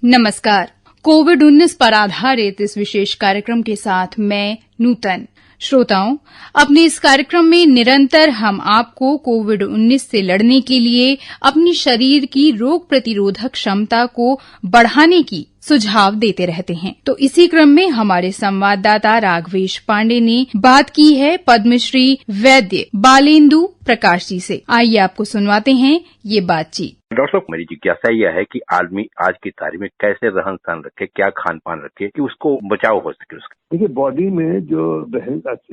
नमस्कार। कोविड-19 पर आधारित इस विशेष कार्यक्रम के साथ मैं नूतन। श्रोताओं, अपने इस कार्यक्रम में निरंतर हम आपको कोविड-19 से लड़ने के लिए अपनी शरीर की रोग प्रतिरोधक क्षमता को बढ़ाने की सुझाव देते रहते हैं। तो इसी क्रम में हमारे संवाददाता राघवेश पांडे ने बात की है पद्मश्री वैद्य बालेंदु प्रकाश जी से। आइए आपको सुनवाते हैं ये बातचीत। डॉक्टर साहब, मेरी जिज्ञासा यह है कि आदमी आज की तारीख में कैसे रहन सहन रखे, क्या खान पान रखे कि उसको बचाव हो सके उसका। देखिए, बॉडी में जो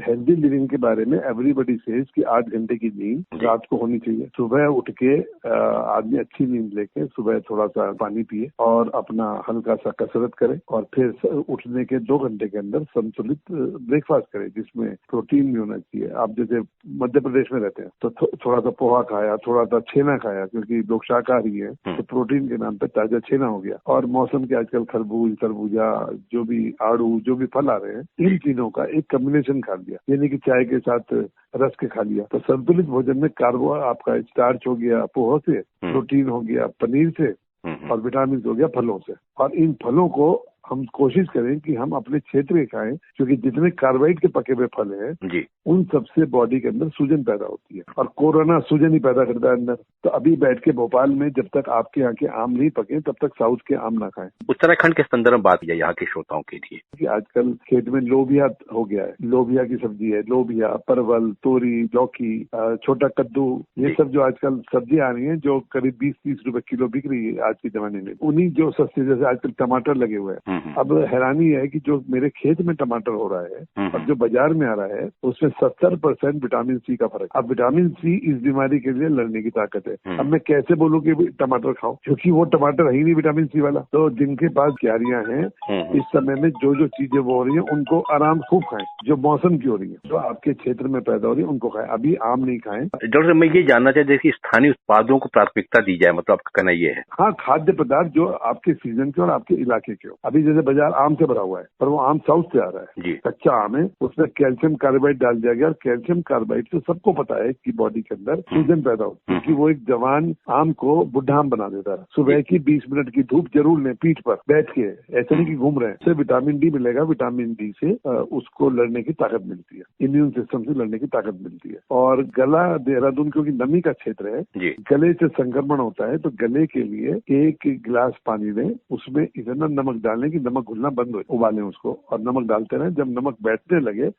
हेल्दी लिविंग के बारे में एवरीबॉडी सेज कि 8 घंटे की नींद रात को होनी चाहिए। सुबह उठ के आदमी अच्छी नींद लेके सुबह थोड़ा सा पानी पिए और अपना हल्का सा कसरत करे और फिर उठने के 2 घंटे के अंदर संतुलित ब्रेकफास्ट करे जिसमें प्रोटीन भी होना चाहिए। आप जैसे मध्य प्रदेश में रहते हैं तो थोड़ा सा पोहा खाया, थोड़ा सा छेना खाया, क्योंकि लोग शाकाहारी है तो प्रोटीन के नाम पे ताजा छेना हो गया। और मौसम के आजकल खरबूज, तरबूजा, जो भी आड़ू, जो भी फल आ रहे हैं, इन तीनों का एक कॉम्बिनेशन खा लिया, यानी कि चाय के साथ रस के खा लिया। तो संतुलित भोजन में कार्बो आपका स्टार्च हो गया पोहा से, प्रोटीन हो गया पनीर से और विटामिन हो गया फलों से। और इन फलों को हम कोशिश करें कि हम अपने क्षेत्र में खाएं, क्योंकि जितने कार्बाइड के पके हुए फल हैं उन सबसे बॉडी के अंदर सूजन पैदा होती है और कोरोना सूजन ही पैदा करता है अंदर। तो अभी बैठ के भोपाल में जब तक आपके यहाँ के आम नहीं पके तब तक साउथ के आम ना खाएं। उत्तराखंड के संदर्भ में बात है यहाँ के श्रोताओं के लिए कि आजकल खेत में लोबिया हो गया है, लोबिया की सब्जी है, लोबिया, परवल, तोरी, लौकी, छोटा कद्दू, ये सब जो आजकल सब्जी आ रही है जो करीब 20-30 रुपए किलो बिक रही है आज के जमाने में, उन्हीं जो सस्ते, जैसे आजकल टमाटर लगे हुए हैं। अब हैरानी है कि जो मेरे खेत में टमाटर हो रहा है और जो बाजार में आ रहा है उसमें 70% विटामिन सी का फर्क। अब विटामिन सी इस बीमारी के लिए लड़ने की ताकत है। अब मैं कैसे बोलूं कि टमाटर खाओ, क्योंकि वो टमाटर है ही नहीं विटामिन सी वाला। तो जिनके पास क्यारियां हैं इस समय में जो चीजें वो हो रही है उनको आराम खूब खाएं, जो मौसम की हो रही है, जो आपके क्षेत्र में पैदा हो रही है उनको खाएं। अभी आम नहीं खाएं। डॉक्टर, मैं ये जानना चाहता कि स्थानीय उत्पादों को प्राथमिकता दी जाए, मतलब आपका कहना ये है? हाँ, खाद्य पदार्थ जो आपके सीजन के और आपके इलाके के हो। अभी जैसे बाजार आम से भरा हुआ है पर वो आम साउथ से आ रहा है, कच्चा आम है, उसमें कैल्शियम कार्बाइड डाल दिया गया और कैल्शियम कार्बाइड से सबको पता है कि बॉडी के अंदर सूजन पैदा होती है, क्योंकि वो एक जवान आम को बुढ़ा आम बना देता है। सुबह की 20 मिनट की धूप जरूर लें पीठ पर बैठ के, ऐसे नहीं कि घूम रहे हैं। उससे विटामिन डी मिलेगा, विटामिन डी से उसको लड़ने की ताकत मिलती है, इम्यून सिस्टम से लड़ने की ताकत मिलती है। और गला, देहरादून क्योंकि नमी का क्षेत्र है, गले से संक्रमण होता है, तो गले के लिए 1 गिलास पानी लें, उसमें इतना नमक डालें कि नमक घुलना बंद हो, उबालें उसको और नमक डालते रहें। जब नमक बैठने लगे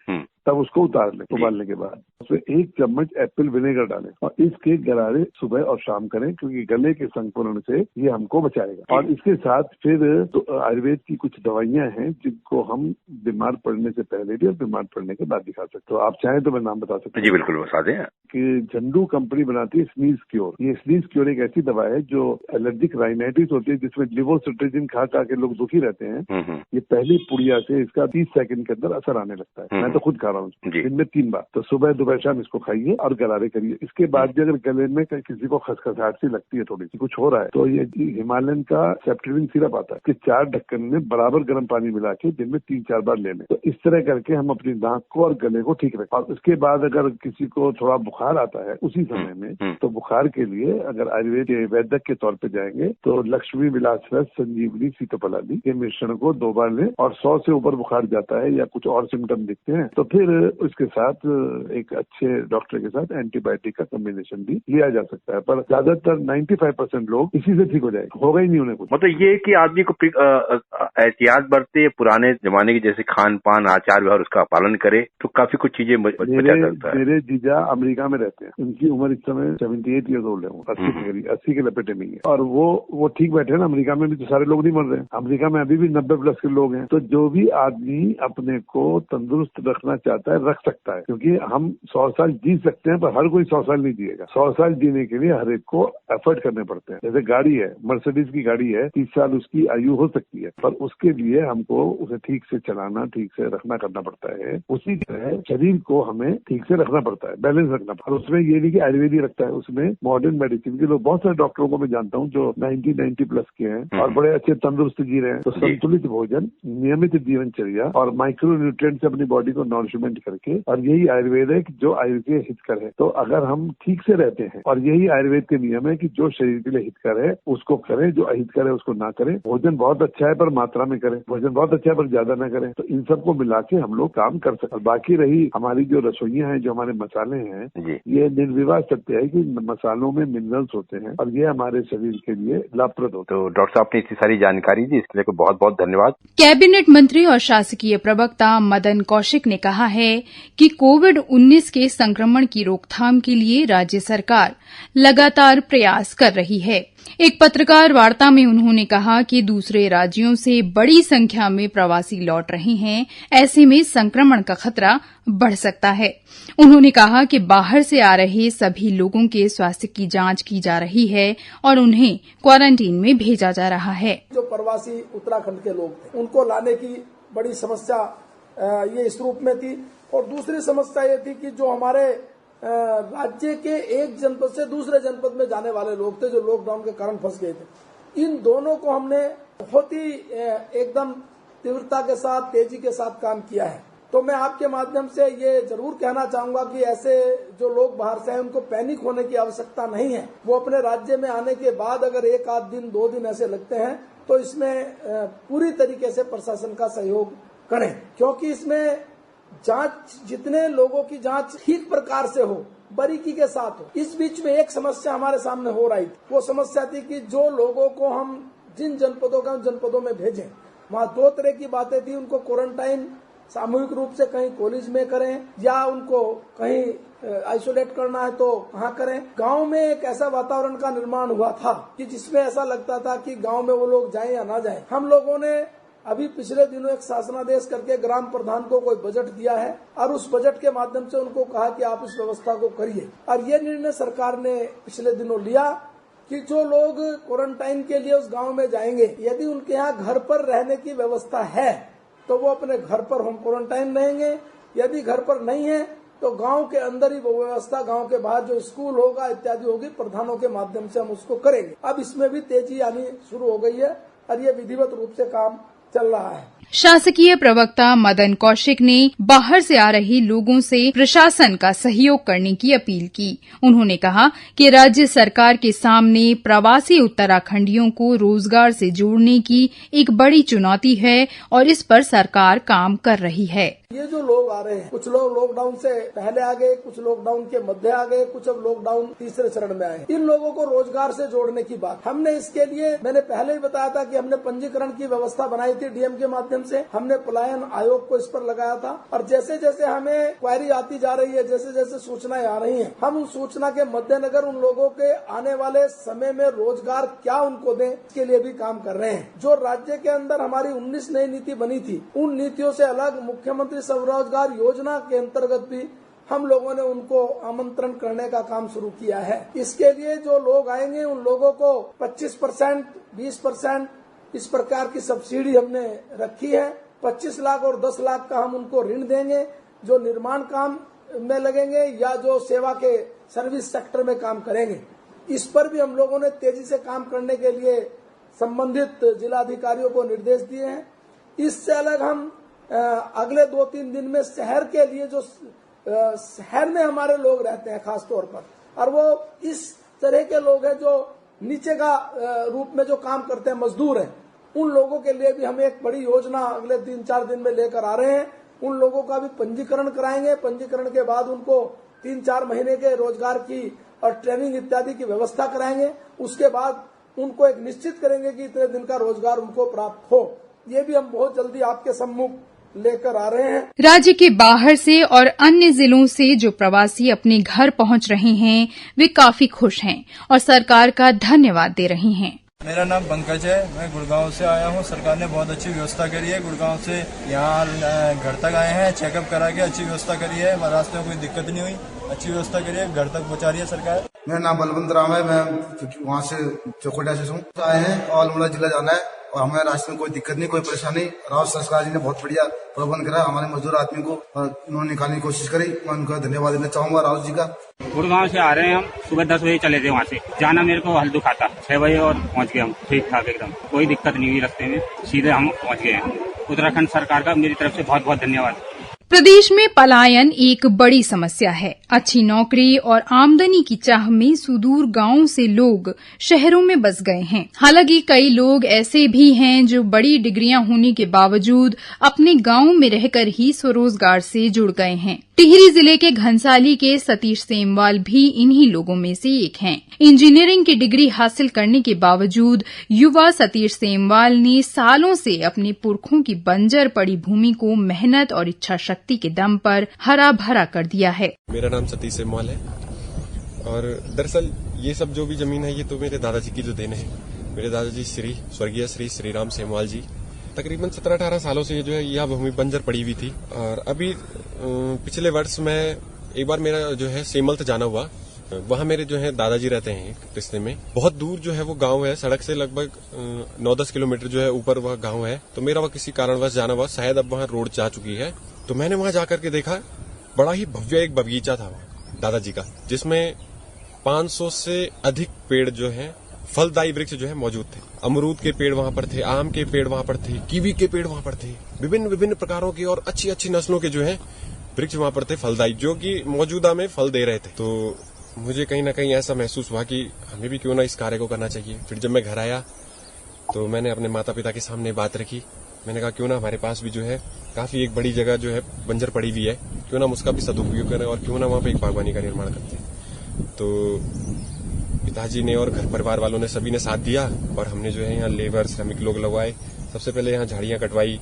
तब उसको उतार लें। उबालने के बाद उसमें 1 चम्मच एप्पल विनेगर डालें और इसके गरारे सुबह और शाम करें, क्योंकि गले के संक्रमण से ये हमको बचाएगा। और इसके साथ फिर तो आयुर्वेद की कुछ दवाइयां हैं जिनको हम बीमार पड़ने से पहले भी और बीमार पड़ने के बाद भी खा सकते हो। आप चाहें तो मैं नाम बता सकता हूँ। जी बिल्कुल बता दें। कि झंडू कंपनी बनाती है स्नीज क्योर। ये स्नीज क्योर एक ऐसी दवा है जो एलर्जिक राइनाइटिस होती है, जिसमें लिवोसिट्राजिन खा के लोग दुखी रहते हैं। ये पहली पुड़िया से इसका 30 सेकंड के अंदर असर आने लगता है। मैं तो खुद खा रहा हूँ दिन में 3 बार। तो सुबह दोपहर शाम इसको खाइए और गरारे करिए। इसके बाद भी अगर गले में किसी को खसखसाहट सी लगती है, थोड़ी सी कुछ हो रहा है, तो ये हिमालयन का सेप्टेरिन सिरप आता है कि 4 ढक्कन में बराबर गर्म पानी मिला के दिन में 3-4 बार ले लें। तो इस तरह करके हम अपनी नाक को और गले को ठीक रखें। और उसके बाद अगर किसी को थोड़ा बुखार आता है उसी समय में, तो बुखार के लिए अगर आयुर्वेद वैद्य के तौर पे जाएंगे तो लक्ष्मी विलास रस, संजीवनी, सीतोपलानी के मिश्रण को 2 बार लें। और 100 से ऊपर बुखार जाता है या कुछ और सिम्टम दिखते हैं तो फिर उसके साथ एक अच्छे डॉक्टर के साथ एंटीबायोटिक का कॉम्बिनेशन भी लिया जा सकता है। पर ज्यादातर 95% लोग इसी से ठीक हो जाएंगे, होगा ही नहीं उन्हें कुछ। मतलब ये कि आदमी को एहतियात बरते, पुराने जमाने की जैसे खान पान, आचार व्यवहार उसका पालन करे तो काफी कुछ चीजें बचा सकता है। मेरे जीजा अमेरिका में रहते हैं, उनकी उम्र इस समय 78 ईयर्स ओल्ड है, 80 के लपेटे में है। और वो ठीक बैठे हैं ना। अमेरिका में भी तो सारे लोग नहीं मर रहे हैं, अमेरिका में अभी भी 90+ के लोग हैं। तो जो भी आदमी अपने को तंदुरुस्त रखना चाहता है रख सकता है, क्योंकि हम 100 साल जी सकते हैं पर हर कोई 100 साल नहीं जिएगा। 100 साल जीने के लिए हर एक को एफर्ट करने पड़ते हैं। जैसे गाड़ी है, मर्सिडीज की गाड़ी है, 30 साल उसकी आयु हो सकती है, पर उसके लिए हमको उसे ठीक से चलाना, ठीक से रखना करना पड़ता है। उसी तरह शरीर को हमें ठीक से रखना पड़ता है, बैलेंस रखना पड़ता है। उसमें ये नहीं कि आयुर्वेद ही रखता है, उसमें मॉडर्न मेडिसिन के लोग, बहुत सारे डॉक्टरों को मैं जानता हूँ जो 90+ के हैं और बड़े अच्छे तंदुरुस्त जी रहे हैं। तो संतुलित भोजन, नियमित जीवनचर्या और माइक्रो न्यूट्रिएंट से अपनी बॉडी को नॉरिशमेंट करके, और यही आयुर्वेद है कि जो आयुर्वेद के हितकर है। तो अगर हम ठीक से रहते हैं, और यही आयुर्वेद के नियम है कि जो शरीर के लिए हितकर है उसको करें, जो अहितकर है उसको ना करें। भोजन बहुत अच्छा है पर मात्रा में करें, भोजन बहुत अच्छा है पर ज्यादा ना करें। तो इन सबको मिला के हम लोग काम कर सकते हैं। बाकी रही हमारी जो रसोइयां हैं, जो हमारे मसाले हैं, ये निर्विवाद सत्य है कि मसालों में मिनरल्स होते हैं और ये हमारे शरीर के लिए लाभप्रद होते हैं। तो डॉक्टर साहब ने इतनी सारी जानकारी दी, इसके लिए बहुत बहुत धन्यवाद। कैबिनेट मंत्री और शासकीय प्रवक्ता मदन कौशिक ने कहा है कि कोविड-19 के संक्रमण की रोकथाम के लिए राज्य सरकार लगातार प्रयास कर रही है। एक पत्रकार वार्ता में उन्होंने कहा कि दूसरे राज्यों से बड़ी संख्या में प्रवासी लौट रहे हैं, ऐसे में संक्रमण का खतरा बढ़ सकता है। उन्होंने कहा कि बाहर से आ रहे सभी लोगों के स्वास्थ्य की जांच की जा रही है और उन्हें क्वारंटीन में भेजा जा रहा है। जो प्रवासी उत्तराखंड के लोग थे, उनको लाने की बड़ी समस्या ये इस रूप में थी, और दूसरी समस्या ये थी कि जो हमारे राज्य के एक जनपद से दूसरे जनपद में जाने वाले लोग थे, जो लॉकडाउन के कारण फंस गए थे, इन दोनों को हमने बहुत ही एकदम तीव्रता के साथ, तेजी के साथ काम किया है। तो मैं आपके माध्यम से ये जरूर कहना चाहूंगा कि ऐसे जो लोग बाहर से हैं उनको पैनिक होने की आवश्यकता नहीं है। वो अपने राज्य में आने के बाद अगर 1 आध दिन 2 दिन ऐसे लगते हैं तो इसमें पूरी तरीके से प्रशासन का सहयोग करें, क्योंकि इसमें जांच, जितने लोगों की जांच ठीक प्रकार से हो, बारीकी के साथ हो। इस बीच में एक समस्या हमारे सामने हो रही थी, वो समस्या थी कि जो लोगों को हम जिन जनपदों का उन जनपदों में भेजें, वहाँ 2 तरह की बातें थी। उनको क्वारंटाइन सामूहिक रूप से कहीं कॉलेज में करें या उनको कहीं आइसोलेट करना है तो कहाँ करें। गांव में एक ऐसा वातावरण का निर्माण हुआ था कि जिसमें ऐसा लगता था कि गांव में वो लोग जाएं या ना जाएं। हम लोगों ने अभी पिछले दिनों एक शासनादेश करके ग्राम प्रधान को कोई बजट दिया है और उस बजट के माध्यम से उनको कहा कि आप इस व्यवस्था को करिए। और ये निर्णय सरकार ने पिछले दिनों लिया कि जो लोग क्वारंटाइन के लिए उस गांव में जाएंगे, यदि उनके यहाँ घर पर रहने की व्यवस्था है तो वो अपने घर पर होम क्वारंटाइन रहेंगे। यदि घर पर नहीं है तो गांव के अंदर ही वो व्यवस्था, गांव के बाहर जो स्कूल होगा इत्यादि होगी, प्रधानों के माध्यम से हम उसको करेंगे। अब इसमें भी तेजी आनी शुरू हो गई है और ये विधिवत रूप से काम चल रहा है। शासकीय प्रवक्ता मदन कौशिक ने बाहर से आ रहे लोगों से प्रशासन का सहयोग करने की अपील की। उन्होंने कहा कि राज्य सरकार के सामने प्रवासी उत्तराखंडियों को रोजगार से जोड़ने की एक बड़ी चुनौती है और इस पर सरकार काम कर रही है। ये जो लोग आ रहे हैं, कुछ लोग लॉकडाउन से पहले आ गए, कुछ लॉकडाउन के मध्य आ गए, कुछ अब लॉकडाउन तीसरे चरण में आए। इन लोगों को रोजगार से जोड़ने की बात हमने, इसके लिए मैंने पहले ही बताया था कि हमने पंजीकरण की व्यवस्था बनाई थी डीएम के माध्यम से। हमने पलायन आयोग को इस पर लगाया था और जैसे जैसे हमें क्वेरी आती जा रही है, जैसे जैसे सूचनाएं आ रही हैं, हम उन सूचना के मद्देनजर उन लोगों के आने वाले समय में रोजगार क्या उनको दें, इसके लिए भी काम कर रहे हैं। जो राज्य के अंदर हमारी 19 नई नीति बनी थी, उन नीतियों से अलग मुख्यमंत्री स्वरोजगार योजना के अंतर्गत भी हम लोगों ने उनको आमंत्रण करने का काम शुरू किया है। इसके लिए जो लोग आएंगे उन लोगों को 25%, 20% इस प्रकार की सब्सिडी हमने रखी है। 25 लाख और 10 लाख का हम उनको ऋण देंगे जो निर्माण काम में लगेंगे या जो सेवा के सर्विस सेक्टर में काम करेंगे। इस पर भी हम लोगों ने तेजी से काम करने के लिए संबंधित जिलाधिकारियों को निर्देश दिए हैं। इससे अलग हम अगले 2-3 दिन में शहर के लिए, जो शहर में हमारे लोग रहते हैं खास तौर पर, और वो इस तरह के लोग हैं जो नीचे का रूप में जो काम करते हैं, मजदूर हैं, उन लोगों के लिए भी हम एक बड़ी योजना अगले 3-4 दिन में लेकर आ रहे हैं। उन लोगों का भी पंजीकरण कराएंगे। पंजीकरण के बाद उनको 3-4 महीने के रोजगार की और ट्रेनिंग इत्यादि की व्यवस्था कराएंगे। उसके बाद उनको एक निश्चित करेंगे कि इतने दिन का रोजगार उनको प्राप्त हो। ये भी हम बहुत जल्दी आपके सम्मुख लेकर आ रहे हैं। राज्य के बाहर से और अन्य जिलों से जो प्रवासी अपने घर पहुंच रहे हैं, वे काफी खुश हैं और सरकार का धन्यवाद दे रहे हैं। मेरा नाम पंकज है, मैं गुड़गांव से आया हूँ। सरकार ने बहुत अच्छी व्यवस्था करी है। गुड़गांव से यहाँ घर तक आए हैं, चेकअप करा के अच्छी व्यवस्था करी है। रास्ते में कोई दिक्कत नहीं हुई, अच्छी व्यवस्था करी है, घर तक पहुँचा रही है सरकार। मेरा नाम बलवंत राम है, मैं वहाँ से चौखोटिया से हूँ। आए हैं और अल्मोड़ा जिला जाना है और हमें रास्ते में कोई दिक्कत नहीं, कोई परेशानी। रावत सरकार जी ने बहुत बढ़िया प्रबंध करा, हमारे मजदूर आदमी को उन्होंने निकालने की कोशिश करी। मैं उनका धन्यवाद देना चाहूंगा रावत जी का। गुड़गांव से आ रहे हैं हम, सुबह 10 बजे चले थे। वहाँ से जाना मेरे को हल्दू खाता 6 बजे और पहुँच गए हम ठीक ठाक एकदम, कोई दिक्कत नहीं हुई रास्ते में, सीधे हम पहुँच गए हैं। उत्तराखंड सरकार का मेरी तरफ से बहुत बहुत धन्यवाद। प्रदेश में पलायन एक बड़ी समस्या है। अच्छी नौकरी और आमदनी की चाह में सुदूर गांवों से लोग शहरों में बस गए हैं। हालांकि कई लोग ऐसे भी हैं जो बड़ी डिग्रियां होने के बावजूद अपने गांव में रहकर ही स्वरोजगार से जुड़ गए हैं। टिहरी जिले के घनसाली के सतीश सेमवाल भी इन्हीं लोगों में से एक हैं। इंजीनियरिंग की डिग्री हासिल करने के बावजूद युवा सतीश सेमवाल ने सालों से अपने पुरखों की बंजर पड़ी भूमि को मेहनत और इच्छा शक्ति के दम पर हरा भरा कर दिया है। मेरा नाम सतीश सेमवाल है और दरअसल ये सब जो भी जमीन है ये तो मेरे दादाजी की जो देन है। मेरे दादाजी स्वर्गीय श्री श्रीराम सेमवाल जी तकरीबन 17-18 सालों से जो है यह भूमि बंजर पड़ी हुई थी। और अभी पिछले वर्ष में एक बार मेरा जो है सेमल्थ जाना हुआ, वहाँ मेरे जो है दादाजी रहते हैं एक रिश्ते में। बहुत दूर जो है वो गांव है, सड़क से लगभग 9-10 किलोमीटर जो है ऊपर वह गांव है। तो मेरा वह किसी कारणवश जाना हुआ, शायद अब वहाँ रोड जा चुकी है। तो मैंने वहाँ जाकर के देखा, बड़ा ही भव्य एक बगीचा था वहाँ दादाजी का, जिसमें 500 से अधिक पेड़ जो है फलदायी वृक्ष जो है मौजूद थे। अमरूद के पेड़ वहाँ पर थे, आम के पेड़ वहाँ पर थे, कीवी के पेड़ वहाँ पर थे, विभिन्न प्रकारों के और अच्छी अच्छी नस्लों के जो है वृक्ष वहाँ पर थे फलदायी, जो कि मौजूदा में फल दे रहे थे। तो मुझे कहीं ना कहीं ऐसा महसूस हुआ कि हमें भी क्यों ना इस कार्य को करना चाहिए। फिर जब मैं घर आया तो मैंने अपने माता पिता के सामने बात रखी। मैंने कहा क्यों ना हमारे पास भी जो है काफी एक बड़ी जगह जो है बंजर पड़ी हुई है, क्यों ना हम उसका भी सदुपयोग करें और क्यों ना वहाँ पे एक बागवानी का निर्माण करते हैं। तो पिताजी ने और घर परिवार वालों ने सभी ने साथ दिया और हमने जो है यहाँ लेबर श्रमिक लोग लगवाए। सबसे पहले यहाँ झाड़ियाँ कटवाई,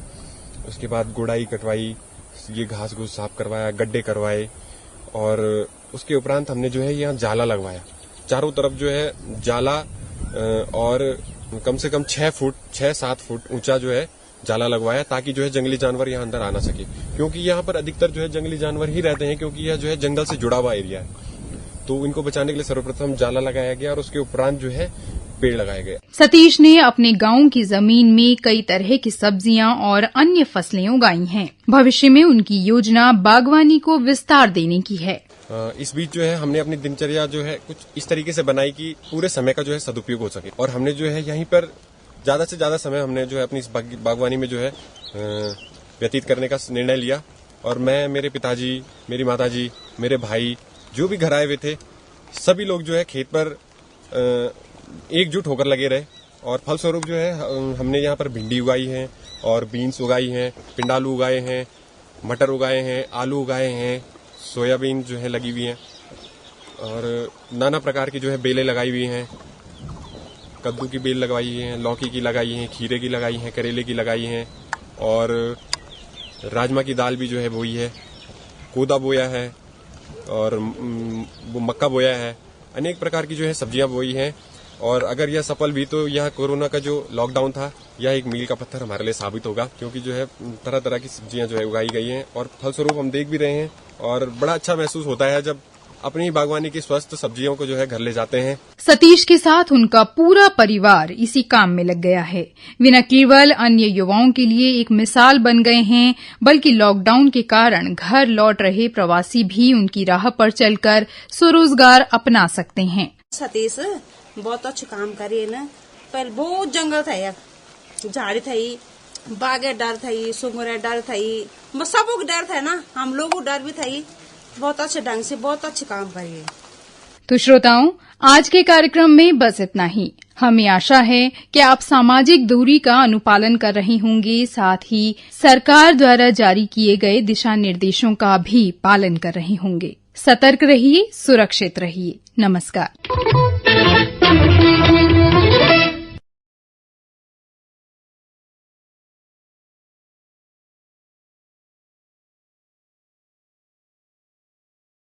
उसके बाद गुड़ाई कटवाई, ये घास घूस साफ करवाया, गड्ढे करवाए और उसके उपरांत हमने जो है यहाँ जाला लगवाया। चारों तरफ जो है जाला और कम से कम 6-7 फुट ऊंचा जो है जाला लगवाया, ताकि जो है जंगली जानवर यहाँ अंदर आ ना सके, क्योंकि यहाँ पर अधिकतर जो है जंगली जानवर ही रहते हैं, क्योंकि यह जो है जंगल से जुड़ा हुआ एरिया है। तो इनको बचाने के लिए सर्वप्रथम जाला लगाया गया और उसके उपरांत जो है पेड़ लगाए गए। सतीश ने अपने गांव की जमीन में कई तरह की सब्जियां और अन्य फसलें उगाई हैं। भविष्य में उनकी योजना बागवानी को विस्तार देने की है। इस बीच जो है हमने अपनी दिनचर्या जो है कुछ इस तरीके से बनाई कि पूरे समय का जो है सदुपयोग हो सके, और हमने जो है यहीं पर ज्यादा से ज्यादा समय हमने जो है अपनी इस बागवानी में जो है व्यतीत करने का निर्णय लिया। और मैं, मेरे पिताजी, मेरी माताजी, मेरे भाई जो भी घर आए हुए थे, सभी लोग जो है खेत पर एकजुट होकर लगे रहे। और फलस्वरूप जो है हमने यहाँ पर भिंडी उगाई है और बीन्स उगाई हैं, पिंडालू उगाए हैं, मटर उगाए हैं, आलू उगाए हैं, सोयाबीन जो है लगी हुई हैं और नाना प्रकार की जो है बेलें लगाई हुई हैं। कद्दू की बेल लगवाई है, लौकी की लगाई है, खीरे की लगाई है, करेले की लगाई है और राजमा की दाल भी जो है बोई है, कोदा बोया है और वो मक्का बोया है। अनेक प्रकार की जो है सब्जियां बोई हैं। और अगर यह सफल भी तो यह कोरोना का जो लॉकडाउन था यह एक मील का पत्थर हमारे लिए साबित होगा, क्योंकि जो है तरह तरह की सब्जियां जो है उगाई गई हैं और फलस्वरूप हम देख भी रहे हैं और बड़ा अच्छा महसूस होता है जब अपनी बागवानी की स्वस्थ सब्जियों को जो है घर ले जाते हैं। सतीश के साथ उनका पूरा परिवार इसी काम में लग गया है। वे न केवल अन्य युवाओं के लिए एक मिसाल बन गए हैं, बल्कि लॉकडाउन के कारण घर लौट रहे प्रवासी भी उनकी राह पर चलकर स्वरोजगार अपना सकते हैं। सतीश बहुत अच्छा काम करे न। पहले बहुत जंगल था यार, झाड़ी थी, बागे डर थी, सुंगरे डर थी, सबको डर था ना, हम लोगों को डर भी थी। बहुत अच्छे ढंग से बहुत अच्छे काम करिए। तो श्रोताओं, आज के कार्यक्रम में बस इतना ही। हमें आशा है कि आप सामाजिक दूरी का अनुपालन कर रहे होंगे, साथ ही सरकार द्वारा जारी किए गए दिशा निर्देशों का भी पालन कर रहे होंगे। सतर्क रहिए, सुरक्षित रहिए। नमस्कार।